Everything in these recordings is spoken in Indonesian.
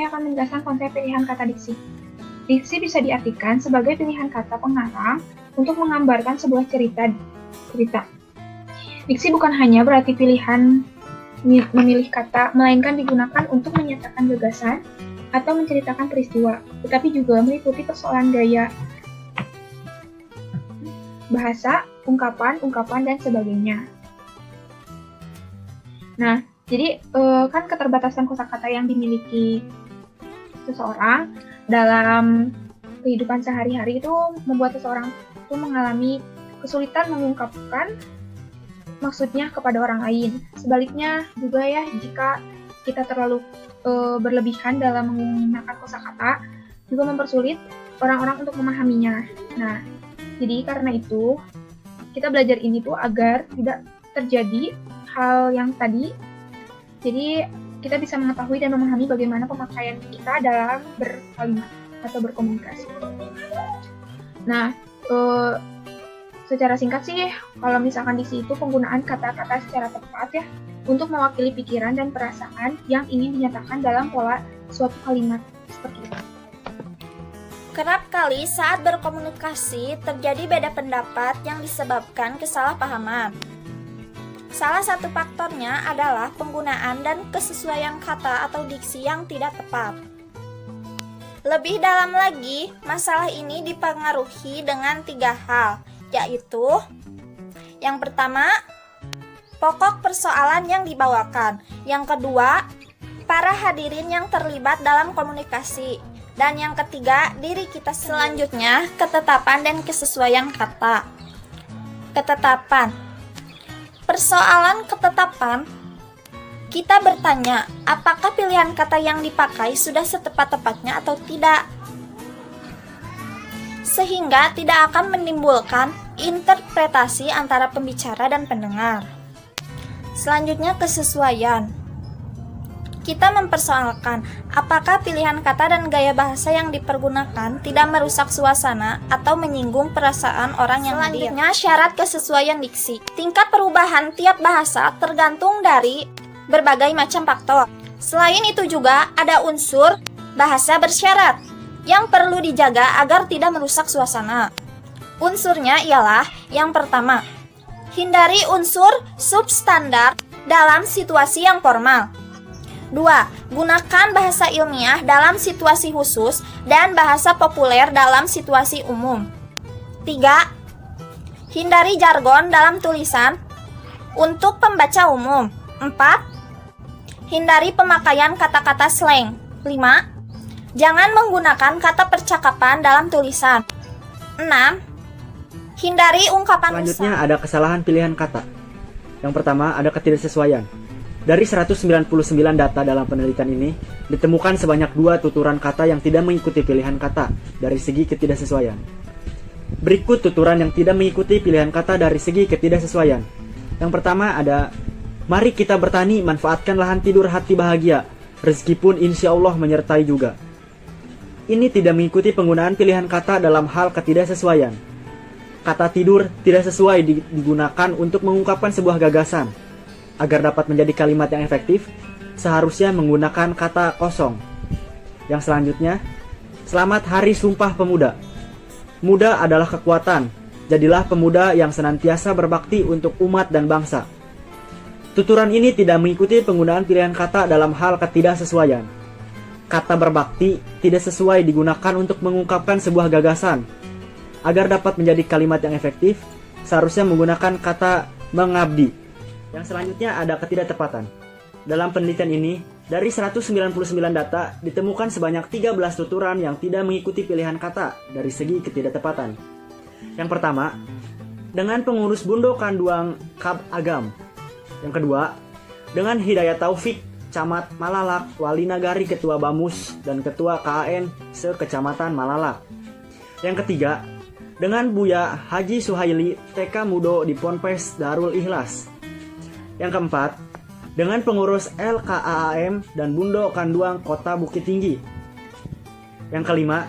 saya akan menjelaskan konsep pilihan kata diksi. Diksi bisa diartikan sebagai pilihan kata pengarang untuk menggambarkan sebuah cerita. Diksi bukan hanya berarti pilihan memilih kata, melainkan digunakan untuk menyatakan gagasan atau menceritakan peristiwa, tetapi juga meliputi persoalan gaya bahasa, ungkapan, dan sebagainya. Nah, jadi kan keterbatasan kosakata yang dimiliki seseorang dalam kehidupan sehari-hari itu membuat seseorang itu mengalami kesulitan mengungkapkan maksudnya kepada orang lain. Sebaliknya juga ya, jika kita terlalu berlebihan dalam menggunakan kosakata juga mempersulit orang-orang untuk memahaminya. Nah, jadi karena itu kita belajar ini tuh agar tidak terjadi hal yang tadi. Jadi kita bisa mengetahui dan memahami bagaimana pemakaian kita dalam berkalimat atau berkomunikasi. Nah, secara singkat sih, kalau misalkan di situ penggunaan kata-kata secara tepat ya, untuk mewakili pikiran dan perasaan yang ingin dinyatakan dalam pola suatu kalimat seperti itu. Kerap kali saat berkomunikasi terjadi beda pendapat yang disebabkan kesalahpahaman. Salah satu faktornya adalah penggunaan dan kesesuaian kata atau diksi yang tidak tepat. Lebih dalam lagi, masalah ini dipengaruhi dengan 3 hal, yaitu yang pertama, pokok persoalan yang dibawakan. Yang kedua, para hadirin yang terlibat dalam komunikasi. Dan yang ketiga, diri kita sendiri. Selanjutnya, ketetapan dan kesesuaian kata. Ketetapan. Persoalan ketetapan, kita bertanya, apakah pilihan kata yang dipakai sudah setepat-tepatnya atau tidak? Sehingga tidak akan menimbulkan interpretasi antara pembicara dan pendengar. Selanjutnya, kesesuaian. Kita mempersoalkan apakah pilihan kata dan gaya bahasa yang dipergunakan tidak merusak suasana atau menyinggung perasaan orang yang hadir. Selanjutnya, syarat kesesuaian diksi. Tingkat perubahan tiap bahasa tergantung dari berbagai macam faktor. Selain itu juga ada unsur bahasa bersyarat yang perlu dijaga agar tidak merusak suasana. Unsurnya ialah yang pertama, hindari unsur substandar dalam situasi yang formal. 2. Gunakan bahasa ilmiah dalam situasi khusus dan bahasa populer dalam situasi umum. 3. Hindari jargon dalam tulisan untuk pembaca umum. 4. Hindari pemakaian kata-kata slang. 5. Jangan menggunakan kata percakapan dalam tulisan. 6. Hindari ungkapan Selanjutnya ada kesalahan pilihan kata. Yang pertama ada ketidaksesuaian. Dari 199 data dalam penelitian ini, ditemukan sebanyak 2 tuturan kata yang tidak mengikuti pilihan kata dari segi ketidaksesuaian. Berikut tuturan yang tidak mengikuti pilihan kata dari segi ketidaksesuaian. Yang pertama ada, mari kita bertani, manfaatkan lahan tidur hati bahagia, rezeki pun insya Allah menyertai juga. Ini tidak mengikuti penggunaan pilihan kata dalam hal ketidaksesuaian. Kata tidur tidak sesuai digunakan untuk mengungkapkan sebuah gagasan. Agar dapat menjadi kalimat yang efektif, seharusnya menggunakan kata kosong. Yang selanjutnya, selamat Hari Sumpah Pemuda. Muda adalah kekuatan, jadilah pemuda yang senantiasa berbakti untuk umat dan bangsa. Tuturan ini tidak mengikuti penggunaan pilihan kata dalam hal ketidaksesuaian. Kata berbakti tidak sesuai digunakan untuk mengungkapkan sebuah gagasan. Agar dapat menjadi kalimat yang efektif, seharusnya menggunakan kata mengabdi. Yang selanjutnya ada ketidaktepatan. Dalam penelitian ini, dari 199 data, ditemukan sebanyak 13 tuturan yang tidak mengikuti pilihan kata dari segi ketidaktepatan. Yang pertama, dengan pengurus Bundo Kanduang Kab Agam. Yang kedua, dengan Hidayat Taufik, Camat Malalak, Wali Nagari Ketua Bamus, dan Ketua KAN se-Kecamatan Malalak. Yang ketiga, dengan Buya Haji Suhaili, TK Mudo di Ponpes Darul Ikhlas. Yang keempat, dengan pengurus LKAAM dan Bundo Kanduang Kota Bukit Tinggi. Yang kelima,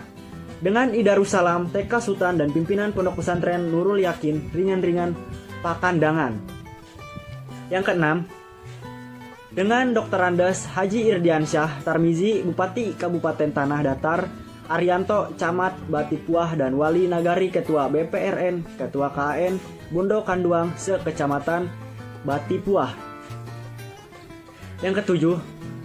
dengan Idarussalam TK Sultan dan pimpinan Pondok Pesantren Nurul Yakin Ringan-Ringan Pakandangan. Yang keenam, dengan Dr. Andes Haji Irdiansyah Tarmizi, Bupati Kabupaten Tanah Datar, Arianto, Camat Batipuah, dan Wali Nagari Ketua BPRN, Ketua KAN, Bundo Kanduang, Sekecamatan Batipuah. Yang ketujuh,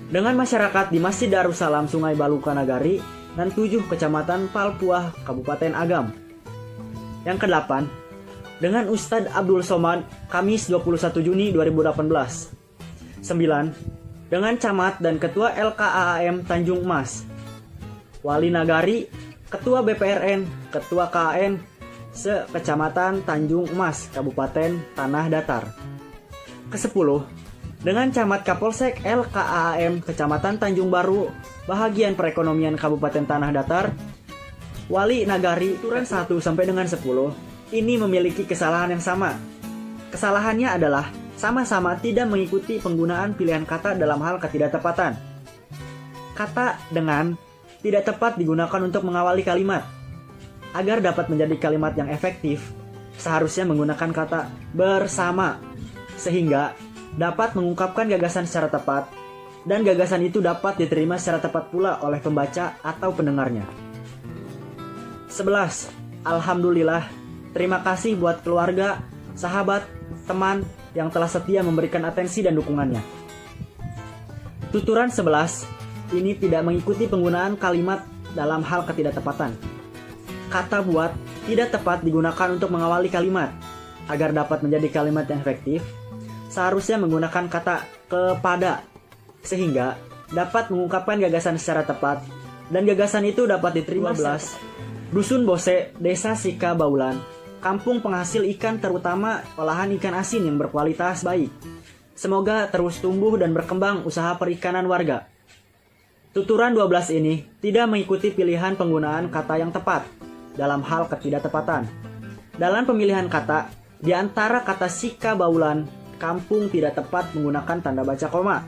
dengan masyarakat di Masjid Darussalam Sungai Baluka Nagari dan 7 Kecamatan Palpuah, Kabupaten Agam. Yang kedelapan, dengan Ustadz Abdul Somad, Kamis 21 Juni 2018. 9. Dengan Camat dan Ketua LKAAM Tanjung Mas. Wali Nagari, Ketua BPRN, Ketua KAN, Sekecamatan Tanjung Mas, Kabupaten Tanah Datar. Ke-10. Dengan Camat Kapolsek LKAAM Kecamatan Tanjung Baru, Bahagian Perekonomian Kabupaten Tanah Datar. Wali Nagari, turunan 1 sampai dengan 10, ini memiliki kesalahan yang sama. Kesalahannya adalah sama-sama tidak mengikuti penggunaan pilihan kata dalam hal ketidaktepatan. Kata dengan tidak tepat digunakan untuk mengawali kalimat. Agar dapat menjadi kalimat yang efektif, seharusnya menggunakan kata bersama, sehingga dapat mengungkapkan gagasan secara tepat, dan gagasan itu dapat diterima secara tepat pula oleh pembaca atau pendengarnya. 11. Alhamdulillah, terima kasih buat keluarga, sahabat, teman yang telah setia memberikan atensi dan dukungannya. Tuturan 11 ini tidak mengikuti penggunaan kalimat dalam hal ketidaktepatan. Kata buat tidak tepat digunakan untuk mengawali kalimat. Agar dapat menjadi kalimat yang efektif, seharusnya menggunakan kata kepada, sehingga dapat mengungkapkan gagasan secara tepat, dan gagasan itu dapat diterima. 12. Dusun Bose, Desa Sika Baulan, kampung penghasil ikan terutama olahan ikan asin yang berkualitas baik. Semoga terus tumbuh dan berkembang usaha perikanan warga. Tuturan 12 ini tidak mengikuti pilihan penggunaan kata yang tepat dalam hal ketidaktepatan. Dalam pemilihan kata, di antara kata Sika Baulan, kampung tidak tepat menggunakan tanda baca koma.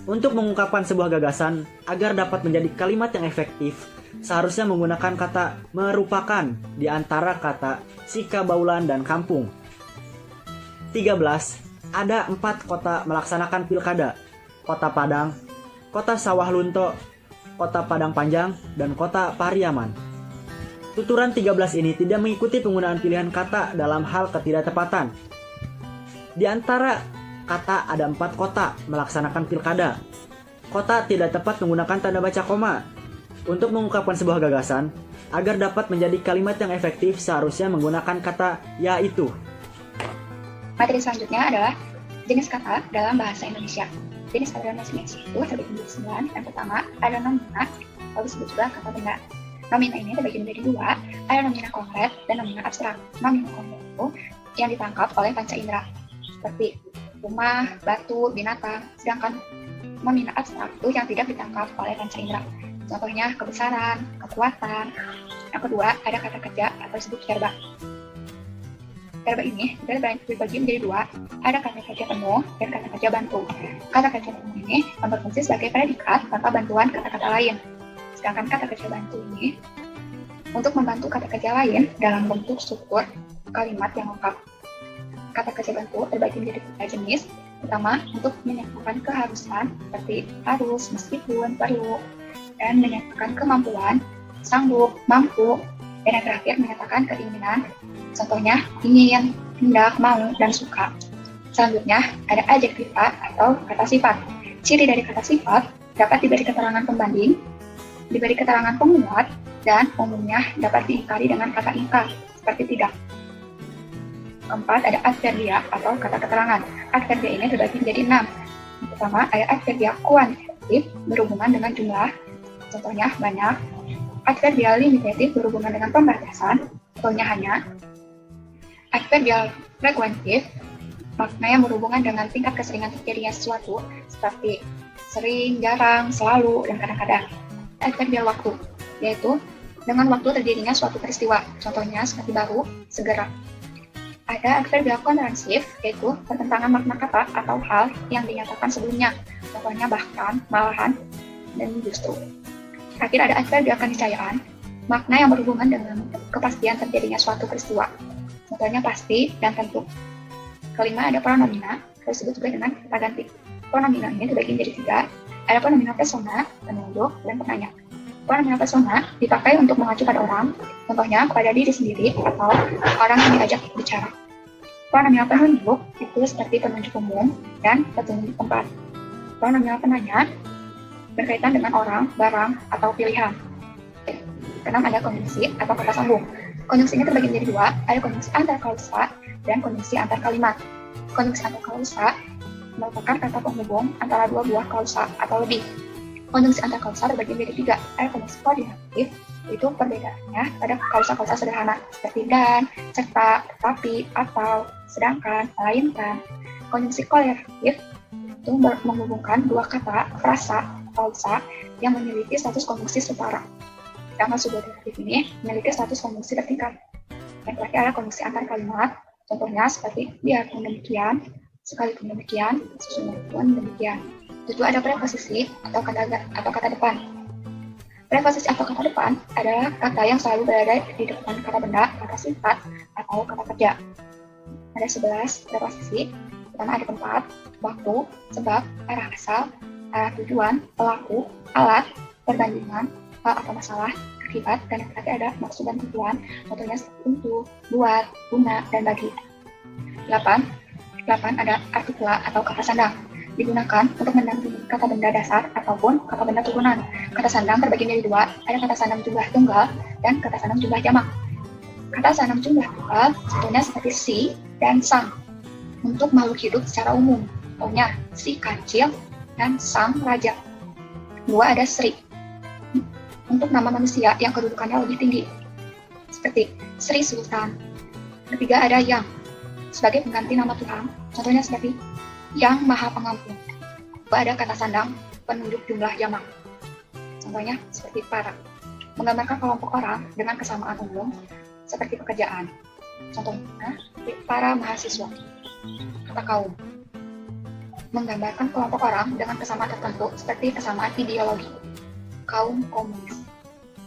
Untuk mengungkapkan sebuah gagasan agar dapat menjadi kalimat yang efektif, seharusnya menggunakan kata merupakan di antara kata Sika Baulan dan kampung. 13. Ada 4 kota melaksanakan pilkada: Kota Padang, Kota Sawah Lunto, Kota Padang Panjang, dan Kota Pariaman. Tuturan 13 ini tidak mengikuti penggunaan pilihan kata dalam hal ketidaktepatan. Di antara kata ada 4 kota melaksanakan pilkada. Kota tidak tepat menggunakan tanda baca koma. Untuk mengungkapkan sebuah gagasan, agar dapat menjadi kalimat yang efektif, seharusnya menggunakan kata yaitu. Materi selanjutnya adalah jenis kata dalam bahasa Indonesia. Jenis kata dalam bahasa Indonesia itu terbagi menjadi 9. Yang pertama ada nomina, atau disebut juga kata benda. Nomina ini terbagi menjadi 2, ada nomina konkret dan nomina abstrak. Nomina konkret itu yang ditangkap oleh panca indera, seperti rumah, batu, binatang. Sedangkan nomina abstrak itu yang tidak ditangkap oleh panca indera. Contohnya kebesaran, kekuatan. Yang kedua ada kata kerja atau disebut verba. Verba ini dibagi menjadi 2, ada kata kerja penuh dan kata kerja bantu. Kata kerja penuh ini berfungsi sebagai predikat tanpa bantuan kata-kata lain. Sedangkan kata kerja bantu ini untuk membantu kata kerja lain dalam bentuk struktur kalimat yang lengkap. Kata kerja bantu terbagi menjadi 3 jenis. Pertama, untuk menyatakan keharusan seperti harus, meskipun, perlu, dan menyatakan kemampuan, sanggup, mampu, dan yang terakhir menyatakan keinginan. Contohnya ingin, hendak, mau, dan suka. Selanjutnya ada adjektiva atau kata sifat. Ciri dari kata sifat dapat diberi keterangan pembanding, diberi keterangan penguat, dan umumnya dapat diingkari dengan kata ingkar seperti tidak. Keempat ada adverbia atau kata keterangan. Adverbia ini terbagi menjadi 6. Yang pertama ada adverbia kuantitatif berhubungan dengan jumlah, contohnya banyak. Adverbia limitatif berhubungan dengan pembatasan, contohnya hanya. Adverbia frekuentif maknanya berhubungan dengan tingkat keseringan terjadinya sesuatu, seperti sering, jarang, selalu, dan kadang-kadang. Adverbia waktu, yaitu dengan waktu terjadinya suatu peristiwa, contohnya seperti baru, segera. Ada adverbia komprehensif, yaitu pertentangan makna kata atau hal yang dinyatakan sebelumnya, contohnya bahkan, malahan, dan justru. Terakhir ada adverbia keniscayaan, makna yang berhubungan dengan kepastian terjadinya suatu peristiwa, contohnya pasti dan tentu. Kelima ada pronomina, disebut juga dengan kata ganti. Pronominal ini terbagi menjadi 3. Ada pronominal persona, penunjuk, dan penanya. Pronominal persona dipakai untuk mengacu pada orang, contohnya kepada diri sendiri atau orang yang diajak bicara. Pronominal penunjuk itu seperti penunjuk umum dan petunjuk tempat. Pronominal penanya berkaitan dengan orang, barang, atau pilihan. Keenam, ada konjungsi atau kata sambung. Konjungsi ini terbagi menjadi 2, ada konjungsi antar klausa dan konjungsi antar kalimat. Konjungsi antar klausa merupakan kata penghubung antara dua buah klausa atau lebih. Konjungsi antar klausa terbagi menjadi 3, ada konjungsi koordinatif, yaitu perbedaannya pada klausa-klausa sederhana seperti dan, serta, tetapi, atau, sedangkan, melainkan. Konjungsi korelatif itu menghubungkan dua kata, frasa, klausa yang memiliki status konjungsi setara. Sedangkan subordinatif ini memiliki status konjungsi bertingkat. Yang terakhir ada konjungsi antar kalimat, contohnya seperti biarpun demikian, sekalipun demikian, sesungguhnya pun demikian. Itu ada preposisi atau kata depan. Preposisi atau kata depan adalah kata yang selalu berada di depan kata benda, kata sifat, atau kata kerja. Ada 11 preposisi. Pertama ada tempat, waktu, sebab, arah asal, arah tujuan, pelaku, alat, perbandingan, hal atau masalah, akibat, dan yang terakhir ada maksud dan tujuan, contohnya seperti untuk, buat, guna, dan bagi. 8 ada artikula atau kata sandang. Digunakan untuk mendampingi kata benda dasar ataupun kata benda turunan. Kata sandang terbagi menjadi 2, ada kata sandang jumlah tunggal dan kata sandang jumlah jamak. Kata sandang jumlah tunggal contohnya seperti si dan sang untuk makhluk hidup secara umum, contohnya si kancil dan sang raja. 2 ada Sri untuk nama manusia yang kedudukannya lebih tinggi, seperti Sri Sultan. 3 ada Yang sebagai pengganti nama Tuhan, contohnya seperti Yang Maha Pengampun. 2 ada kata sandang penunjuk jumlah jamak, contohnya seperti para, menggambarkan kelompok orang dengan kesamaan umum seperti pekerjaan, contohnya para mahasiswa. Kata kaum menggambarkan kelompok orang dengan kesamaan tertentu seperti kesamaan ideologi, kaum komunis.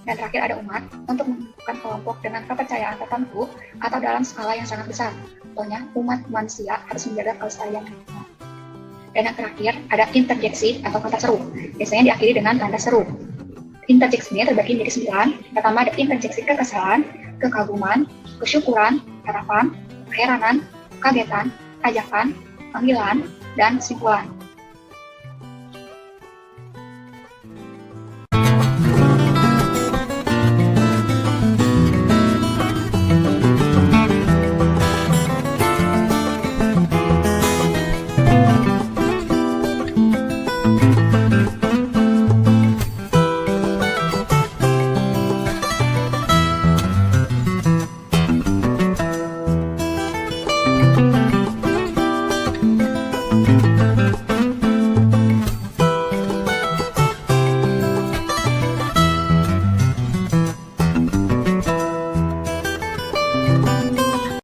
Dan terakhir ada umat untuk menentukan kelompok dengan kepercayaan tertentu atau dalam skala yang sangat besar, contohnya umat manusia harus menjaga kelestarian lingkungan. Dan yang terakhir ada interjeksi atau kata seru, biasanya diakhiri dengan tanda seru. Interjeksi ini terbagi menjadi 9. Pertama ada interjeksi kekesalan, kekaguman, kesyukuran, harapan, keheranan, kagetan, ajakan, panggilan, dan kesimpulan.